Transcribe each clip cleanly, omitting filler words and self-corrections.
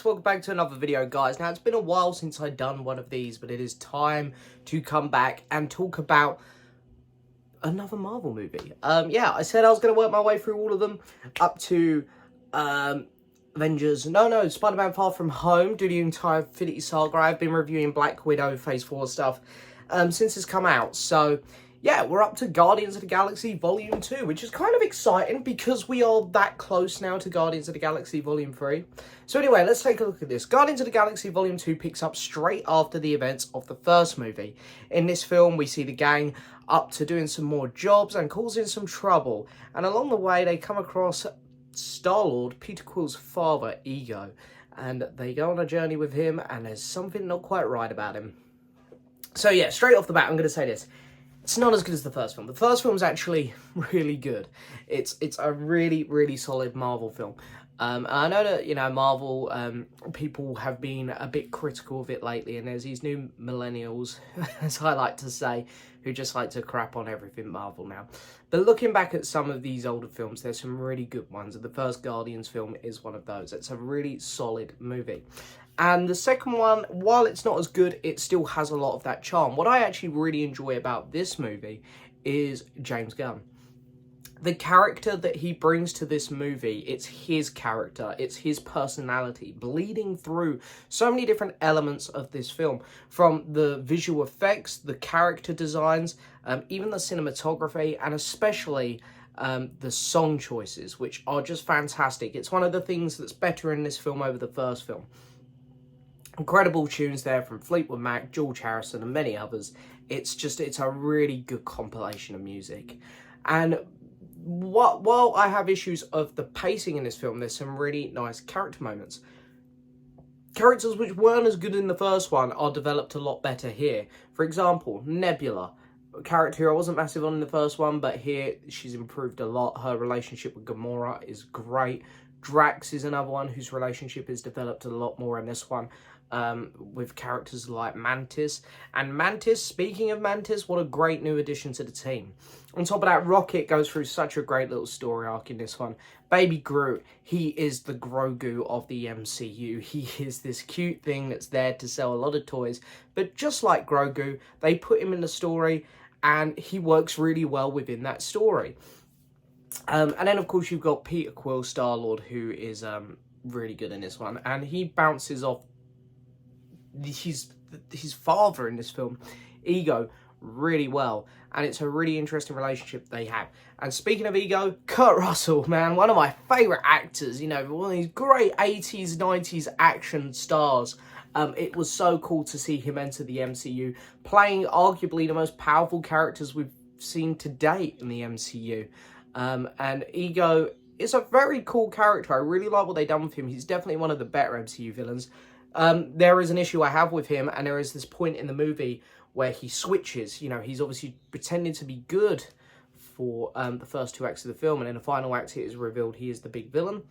guys, welcome back to another video, guys. Now, it's been a while since I've done one of these, but it is time to come back and talk about another Marvel movie. Yeah, I said I was going to work my way through all of them up to Avengers. No, Spider-Man Far From Home, do the entire Infinity Saga. I've been reviewing Black Widow Phase 4 stuff since it's come out. So, yeah, we're up to Guardians of the Galaxy Volume 2, which is kind of exciting because we are that close now to Guardians of the Galaxy Volume 3. So anyway, let's take a look at this. Guardians of the Galaxy Volume 2 picks up straight after the events of the first movie. In this film, we see the gang up to doing some more jobs and causing some trouble. And along the way, they come across Star-Lord, Peter Quill's father, Ego. And they go on a journey with him, and there's something not quite right about him. So yeah, straight off the bat, I'm going to say this. It's not as good as the first film. The first film's actually really good. It's a really, really solid Marvel film. I know that, you know, Marvel, people have been a bit critical of it lately, and there's these new millennials, as I like to say, who just like to crap on everything Marvel now. But looking back at some of these older films, there's some really good ones, and the first Guardians film is one of those. It's a really solid movie. And the second one, while it's not as good, it still has a lot of that charm. What I actually really enjoy about this movie is James Gunn. The character that he brings to this movie, it's his character, it's his personality, bleeding through so many different elements of this film. From the visual effects, the character designs, even the cinematography, and especially the song choices, which are just fantastic. It's one of the things that's better in this film over the first film. Incredible tunes there from Fleetwood Mac, George Harrison, and many others. It's a really good compilation of music. And while I have issues of the pacing in this film, there's some really nice character moments. Characters which weren't as good in the first one are developed a lot better here. For example, Nebula, a character I wasn't massive on in the first one, but here she's improved a lot. Her relationship with Gamora is great. Drax is another one whose relationship is developed a lot more in this one. With characters like Mantis. And Mantis, speaking of Mantis, what a great new addition to the team. On top of that, Rocket goes through such a great little story arc in this one. Baby Groot, he is the Grogu of the MCU. He is this cute thing that's there to sell a lot of toys. But just like Grogu, they put him in the story and he works really well within that story. And then, of course, you've got Peter Quill, Star-Lord, who is really good in this one. And he bounces off his father in this film, Ego, really well. And it's a really interesting relationship they have. And speaking of Ego, Kurt Russell, man, one of my favourite actors. You know, one of these great 80s, 90s action stars. It was so cool to see him enter the MCU, playing arguably the most powerful characters we've seen to date in the MCU. And Ego is a very cool character. I really like what they've done with him. He's definitely one of the better MCU villains. There is an issue I have with him, and there is this point in the movie where he switches. You know, he's obviously pretending to be good for the first two acts of the film, and in the final act it is revealed he is the big villain.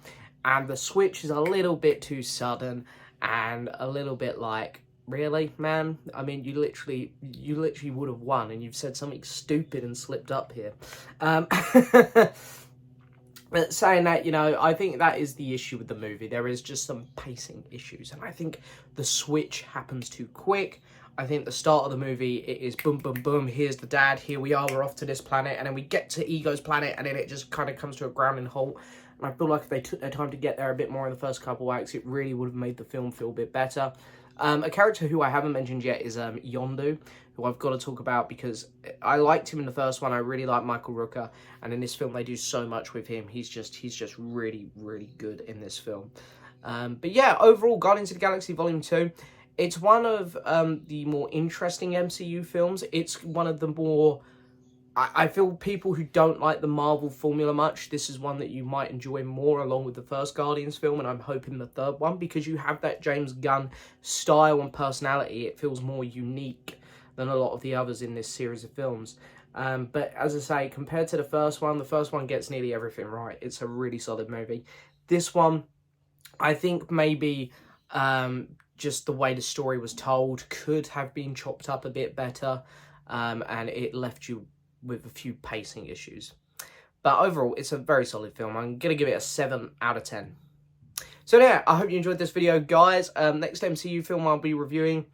And the switch is a little bit too sudden, and a little bit like, really, man? I mean, you literally would have won, and you've said something stupid and slipped up here. But saying that, you know, I think that is the issue with the movie. There is just some pacing issues, and I think the switch happens too quick. I think the start of the movie, it is boom, boom, boom, here's the dad, here we are, we're off to this planet, and then we get to Ego's planet, and then it just kind of comes to a grounding halt. And I feel like if they took their time to get there a bit more in the first couple acts, it really would have made the film feel a bit better. A character who I haven't mentioned yet is Yondu, who I've got to talk about because I liked him in the first one. I really like Michael Rooker, and in this film they do so much with him. He's just really, really good in this film. But yeah, overall, Guardians of the Galaxy Volume 2, it's one of the more interesting MCU films. It's one of the more... I feel people who don't like the Marvel formula much, this is one that you might enjoy more along with the first Guardians film, and I'm hoping the third one, because you have that James Gunn style and personality. It feels more unique than a lot of the others in this series of films. But as I say, compared to the first one gets nearly everything right. It's a really solid movie. This one, I think maybe just the way the story was told could have been chopped up a bit better, and it left you with a few pacing issues. But overall, it's a very solid film. I'm going to give it a 7 out of 10. So yeah, I hope you enjoyed this video, guys. Next MCU film I'll be reviewing,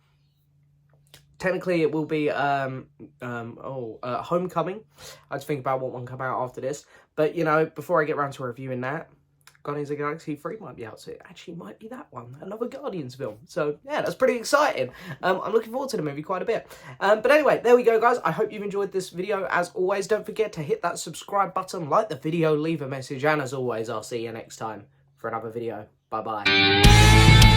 technically it will be Homecoming. I had to think about what one come out after this. But, you know, before I get around to reviewing that, Guardians of the Galaxy 3 might be out, so it actually might be that one, another Guardians film. So, yeah, that's pretty exciting. I'm looking forward to the movie quite a bit. But anyway, there we go, guys. I hope you've enjoyed this video. As always, don't forget to hit that subscribe button, like the video, leave a message, and as always, I'll see you next time for another video. Bye-bye.